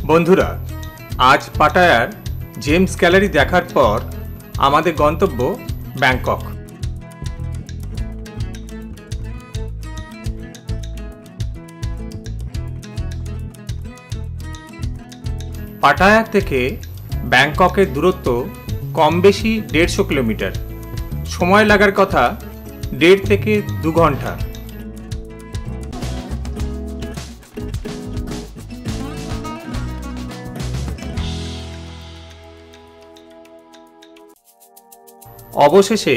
বন্ধুরা, আজ পাটায়ার James gallery দেখার পর আমাদের গন্তব্য ব্যাংকক। পাটায়া থেকে ব্যাংককের দূরত্ব কম বেশি 150 কিলোমিটার। সময় লাগার কথা 1.5 থেকে 2 ঘন্টা। অবশেষে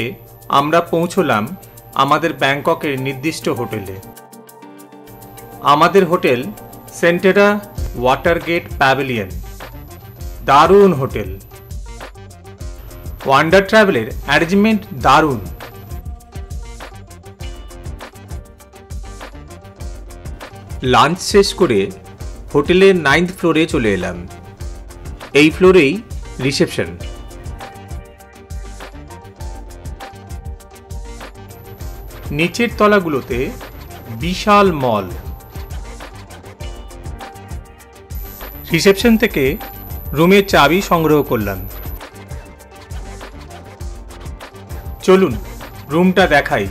আমরা পৌঁছলাম আমাদের ব্যাংককের নির্দিষ্ট হোটেলে। আমাদের হোটেল সেন্টেরা ওয়াটারগেট প্যাভিলিয়ন। দারুণ হোটেল, ওয়ান্ডার ট্রাভেলের অ্যারেঞ্জমেন্ট দারুণ। লাঞ্চ শেষ করে হোটেলের 9th ফ্লোরে চলে এলাম। এই ফ্লোরেই রিসেপশন। নিচের তলাগুলোতে বিশাল মল। রিসেপশন থেকে রুমের চাবি সংগ্রহ করলাম। চলুন রুমটা দেখাই।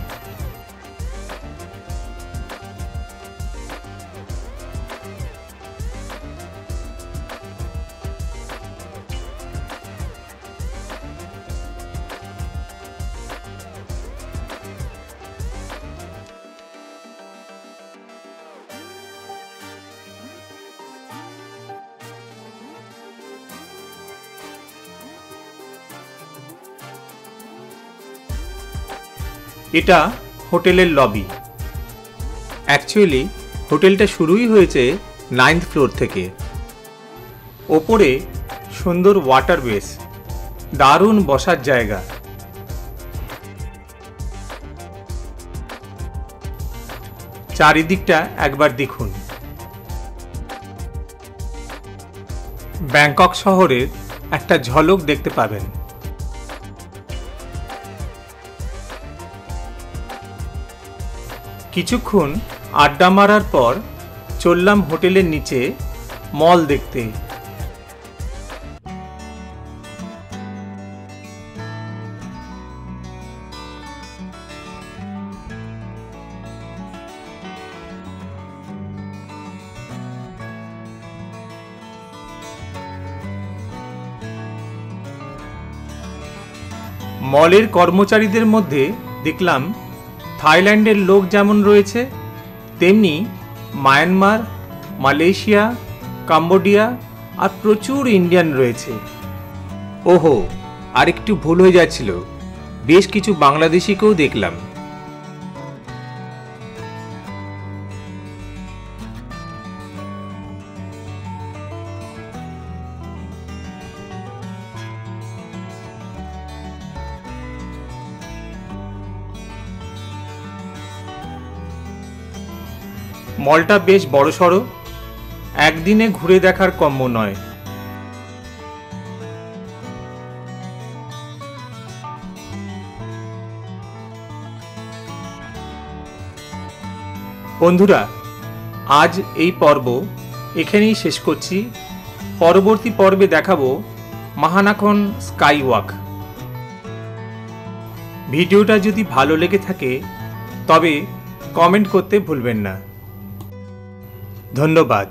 এটা হোটেলের লবি। অ্যাকচুয়ালি হোটেলটা শুরুই হয়েছে 9th ফ্লোর থেকে। ওপরে সুন্দর ওয়াটারওয়েস, দারুণ বসার জায়গা। চারিদিকটা একবার দেখুন। ব্যাংকক শহরের একটা ঝলক দেখতে পাবেন। কিছুক্ষণ আড্ডা মারার পর চললাম হোটেলের নিচে মল দেখতে। মলের কর্মচারীদের মধ্যে দেখলাম থাইল্যান্ডের লোক যেমন রয়েছে, তেমনি মায়ানমার, মালয়েশিয়া, কম্বোডিয়া আর প্রচুর ইন্ডিয়ান রয়েছে। ওহো, আর একটু ভুল হয়ে যাচ্ছিল, বেশ কিছু বাংলাদেশিকেও দেখলাম। মলটা বেশ বড়সড়, একদিনে ঘুরে দেখার কম্য নয়। বন্ধুরা, আজ এই পর্ব এখানেই শেষ করছি। পরবর্তী পর্বে দেখাবো মহানাখন স্কাই ওয়াক। ভিডিওটা যদি ভালো লেগে থাকে তবে কমেন্ট করতে ভুলবেন না। ধন্যবাদ।